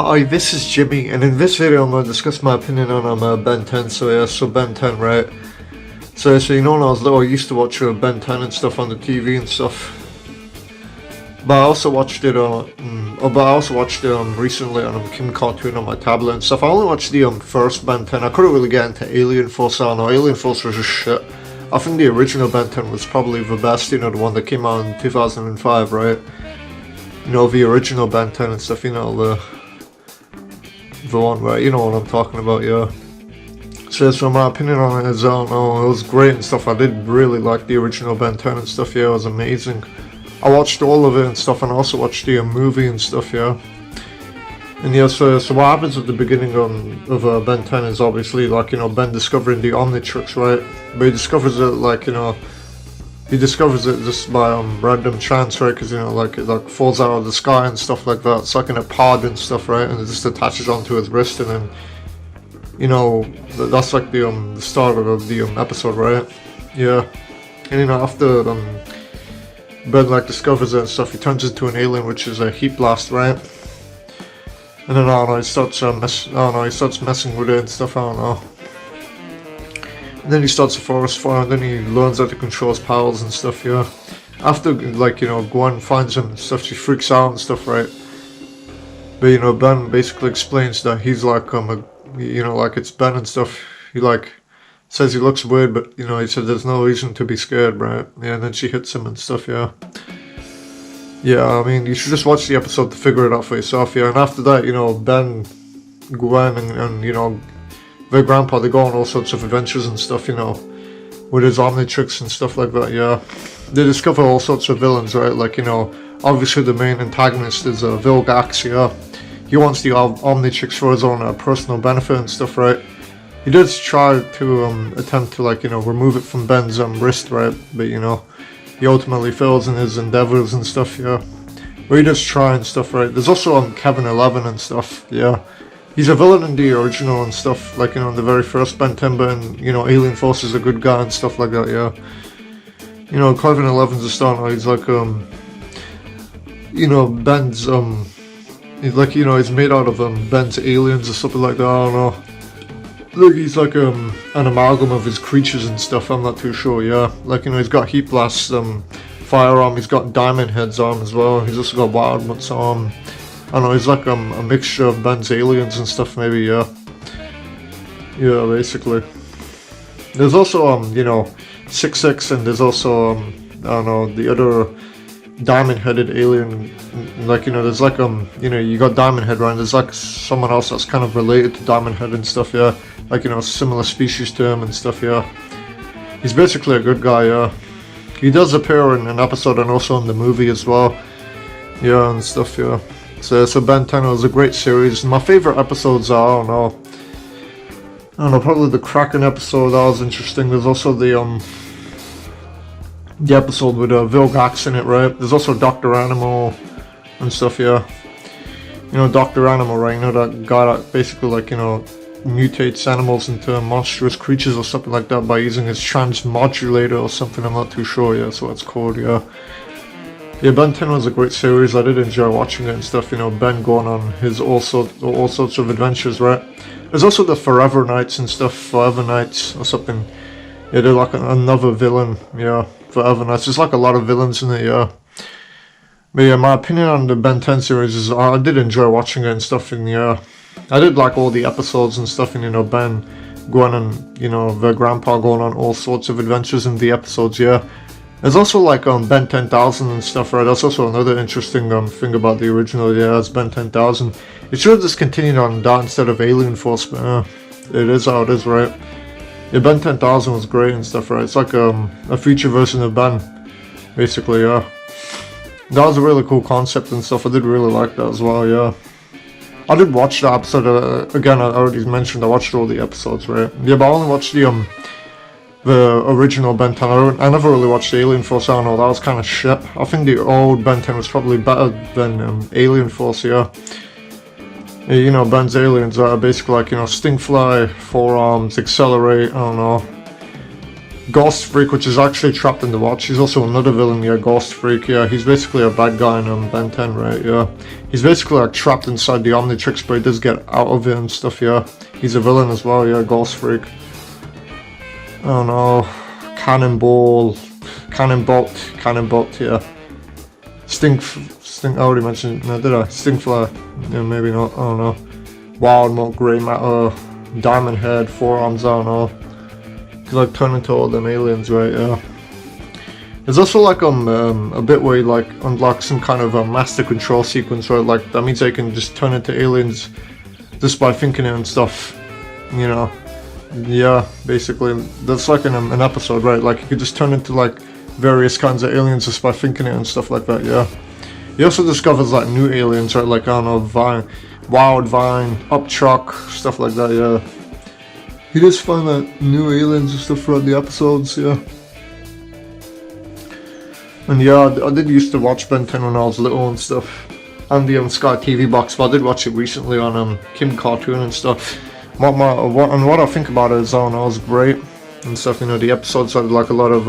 Hi, this is Jimmy, and in this video I'm going to discuss my opinion on Ben 10. So Ben 10, right? So you know when I was little, I used to watch Ben 10 and stuff on the TV and stuff. But I also watched it recently on Kim Cartoon on my tablet and stuff. I only watched the first Ben 10. I couldn't really get into Alien Force. I don't know, Alien Force was just shit. I think the original Ben 10 was probably the best, you know, the one that came out in 2005, right? You know, the original Ben 10 and stuff, you know, the one where, you know what I'm talking about, yeah. So my opinion on it is, I don't know, it was great and stuff. I did really like the original Ben 10 and stuff, yeah, it was amazing. I watched all of it and stuff, and I also watched the movie and stuff, yeah. And yeah, so what happens at the beginning of Ben 10 is obviously, like, you know, Ben discovering the Omnitrix, right? But he discovers it, like, you know, he discovers it just by random chance, right? Because, you know, like, it like falls out of the sky and stuff like that. It's like in a pod and stuff, right? And it just attaches onto his wrist, and then, you know, that's like the start of the episode, right? Yeah. And, you know, after Ben like discovers it and stuff, he turns into an alien, which is a heat blast, right? And then I don't know, he starts messing with it and stuff, I don't know. And then he starts a forest fire, and then he learns how to control his powers and stuff, yeah. After, like, you know, Gwen finds him and stuff, she freaks out and stuff, right? But, you know, Ben basically explains that he's like, you know, like, it's Ben and stuff. He, like, says he looks weird, but, you know, he said there's no reason to be scared, right? Yeah, and then she hits him and stuff, yeah. Yeah, I mean, you should just watch the episode to figure it out for yourself, yeah. And after that, you know, Ben, Gwen, and you know, their grandpa, they go on all sorts of adventures and stuff, you know, with his Omnitrix and stuff like that, yeah. They discover all sorts of villains, right? Like, you know, obviously the main antagonist is Vilgax, yeah. He wants the Omnitrix for his own personal benefit and stuff, right? He does try to attempt to, like, you know, remove it from Ben's wrist, right? But, you know, he ultimately fails in his endeavors and stuff, yeah. But he does try and stuff, right? There's also Kevin 11 and stuff, yeah. He's a villain in the original and stuff, like, you know, in the very first Ben 10, and, you know, Alien Force is a good guy and stuff like that, yeah. You know, Kevin 11's a star, he's like, you know, Ben's, he's like, you know, he's made out of Ben's aliens or something like that, I don't know. Look, he's like an amalgam of his creatures and stuff, I'm not too sure, yeah. Like, you know, he's got Heat Blast's firearm, he's got Diamond Head's arm as well, he's also got Wildmutt's arm. I don't know, he's like a mixture of Ben's aliens and stuff, maybe, yeah. Yeah, basically. There's also, you know, 6-6, and there's also, I don't know, the other diamond-headed alien. Like, you know, there's like, you know, you got Diamond Head, right? And there's like someone else that's kind of related to Diamond Head and stuff, yeah. Like, you know, similar species to him and stuff, yeah. He's basically a good guy, yeah. He does appear in an episode and also in the movie as well. Yeah, and stuff, yeah. So Ben 10 was a great series. My favorite episodes are, I don't know, probably the Kraken episode, that was interesting. There's also the episode with Vilgax in it, right? There's also Dr. Animal and stuff, yeah. You know, Dr. Animal, right? You know, that guy that basically, like, you know, mutates animals into monstrous creatures or something like that by using his transmodulator or something, I'm not too sure, yeah, that's what it's called, yeah. Yeah, Ben 10 was a great series, I did enjoy watching it and stuff, you know, Ben going on his all sorts of adventures, right? There's also the Forever Knights and stuff, Forever Knights or something. Yeah, they're like another villain, yeah, Forever Knights. There's like a lot of villains in it, yeah. But yeah, my opinion on the Ben 10 series is I did enjoy watching it and stuff, and yeah, I did like all the episodes and stuff, and, you know, Ben, Gwen, and, you know, their grandpa going on all sorts of adventures in the episodes, yeah. There's also like Ben 10,000 and stuff, right? That's also another interesting thing about the original, yeah, it's Ben 10,000. It should have just continued on that instead of Alien Force, but it is how it is, right? Yeah, Ben 10,000 was great and stuff, right? It's like a future version of Ben, basically, yeah. That was a really cool concept and stuff, I did really like that as well, yeah. I did watch the episode, again, I already mentioned I watched all the episodes, right? Yeah, but I only watched the original Ben 10. I never really watched Alien Force, I don't know, that was kind of shit. I think the old Ben 10 was probably better than Alien Force, yeah. You know, Ben's aliens are basically like, you know, Stingfly, Forearms, Accelerate, I don't know. Ghost Freak, which is actually trapped in the watch. He's also another villain, yeah, Ghost Freak, yeah. He's basically a bad guy in Ben 10, right, yeah. He's basically like trapped inside the Omnitrix, but he does get out of it and stuff, yeah. He's a villain as well, yeah, Ghost Freak. I don't know. Cannonbolt, yeah. Stink, I already mentioned, no, did I? Stinkflare, yeah, maybe not, I don't know. Wild Malt, Grey Matter, Diamond Head, Four Arms, I don't know. He's like turn into all them aliens, right, yeah. There's also like a bit where he like unlocks some kind of a master control sequence, right, like that means they can just turn into aliens just by thinking it and stuff, you know. Yeah, basically, that's like an episode, right, like you could just turn into like various kinds of aliens just by thinking it and stuff like that, yeah. He also discovers like new aliens, right, like, I don't know, Wild Vine, Upchuck, stuff like that, yeah. He does find like new aliens and stuff throughout the episodes, yeah. And yeah, I did used to watch Ben 10 when I was little and stuff. On the Sky TV box, but I did watch it recently on Kim Cartoon and stuff. What I think about it is, I don't know, it was great and stuff, you know, the episodes had like a lot of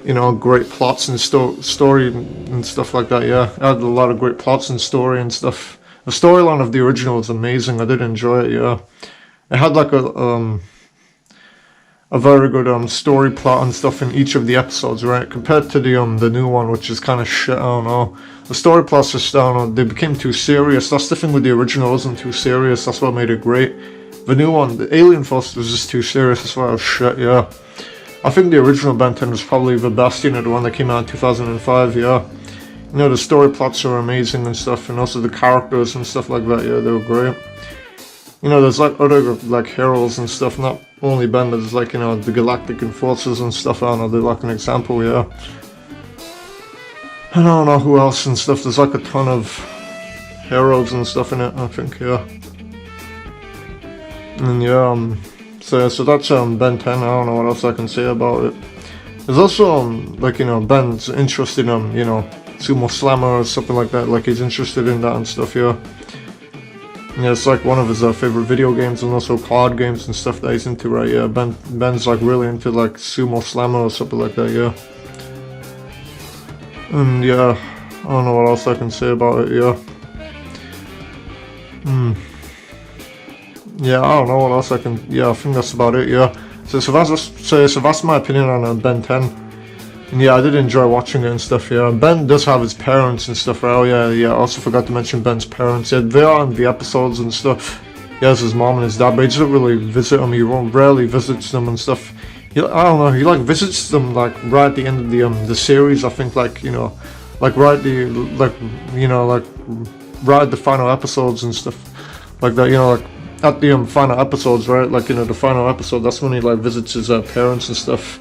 you know, great plots and story and stuff like that, yeah. It had a lot of great plots and story and stuff. The storyline of the original was amazing, I did enjoy it, yeah. It had like a very good story plot and stuff in each of the episodes, right? Compared to the new one, which is kind of shit, I don't know. The story plots just, I don't know, they became too serious. That's the thing with the original, it wasn't too serious, that's what made it great. The new one, the Alien Force, was just too serious, that's why it was shit, yeah. I think the original Ben 10 was probably the best, you know, the one that came out in 2005, yeah. You know, the story plots are amazing and stuff, and also the characters and stuff like that, yeah, they were great. You know, there's like other like heroes and stuff, not only Ben, but there's like, you know, the Galactic Enforcers and stuff, I don't know, they're like an example, yeah. I don't know who else and stuff, there's like a ton of heroes and stuff in it, I think, yeah. And yeah, so that's Ben 10, I don't know what else I can say about it. There's also, like, you know, Ben's interested in, you know, Sumo Slammer or something like that, like he's interested in that and stuff, yeah. Yeah, it's like one of his favorite video games and also card games and stuff that he's into, right, yeah. Ben's like really into like Sumo Slammer or something like that, yeah. And yeah, I don't know what else I can say about it, yeah. Yeah, I don't know what else I can, yeah, I think that's about it, yeah. So that's my opinion on Ben 10. And yeah, I did enjoy watching it and stuff, yeah. Ben does have his parents and stuff, right? Oh yeah, I also forgot to mention Ben's parents. Yeah, they are in the episodes and stuff. He has his mom and his dad, but he doesn't really visit them. He rarely visits them and stuff. I don't know, he like visits them like right at the end of the series, I think, like, you know, like right at the, like, you know, like right at the final episodes and stuff like that, you know, like at the final episodes, right? Like, you know, the final episode, that's when he like visits his parents and stuff.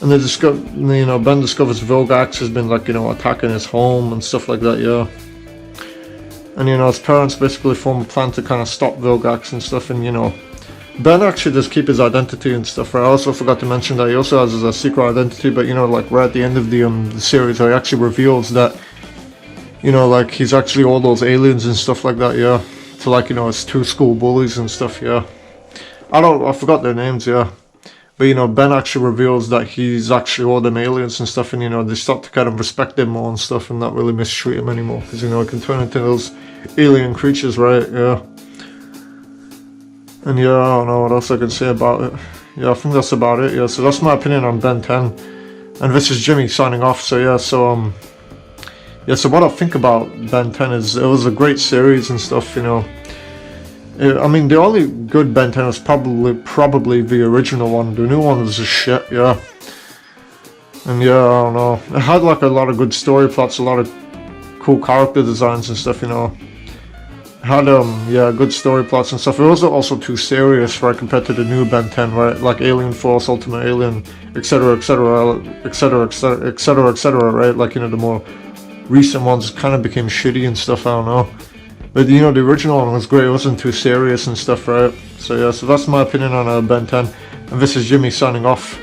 And they discover, you know, Ben discovers Vilgax has been like, you know, attacking his home and stuff like that, yeah. And, you know, his parents basically form a plan to kind of stop Vilgax and stuff, and, you know, Ben actually does keep his identity and stuff, right? I also forgot to mention that he also has his secret identity, but, you know, like right at the end of the series, he actually reveals that, you know, like he's actually all those aliens and stuff like that, yeah. To like, you know, his two school bullies and stuff, yeah. I forgot their names, yeah. But, you know, Ben actually reveals that he's actually all them aliens and stuff, and, you know, they start to kind of respect him more and stuff and not really mistreat him anymore, because, you know, he can turn into those alien creatures, right, yeah. And yeah, I don't know what else I can say about it. Yeah, I think that's about it, yeah. So that's my opinion on Ben 10. And this is Jimmy signing off, so yeah, so, yeah, so what I think about Ben 10 is it was a great series and stuff, you know. I mean, the only good Ben 10 is probably the original one. The new one was just shit, yeah. And yeah, I don't know. It had like a lot of good story plots, a lot of cool character designs and stuff, you know. It had yeah, good story plots and stuff. It was also too serious, right, compared to the new Ben 10, right? Like Alien Force, Ultimate Alien, etc., etc., etc., etc., etc., etc., right? Like, you know, the more recent ones kind of became shitty and stuff, I don't know. But, you know, the original one was great, it wasn't too serious and stuff, right? So yeah, so that's my opinion on Ben 10. And this is Jimmy signing off.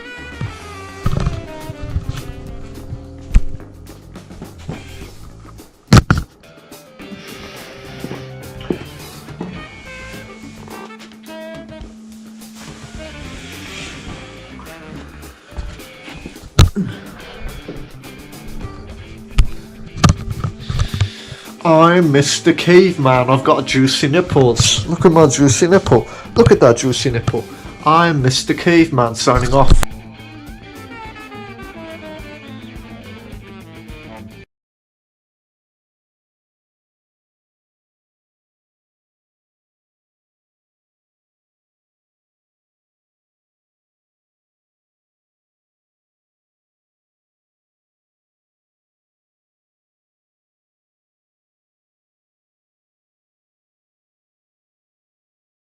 I'm Mr. Caveman. I've got juicy nipples. Look at my juicy nipple. Look at that juicy nipple. I'm Mr. Caveman signing off.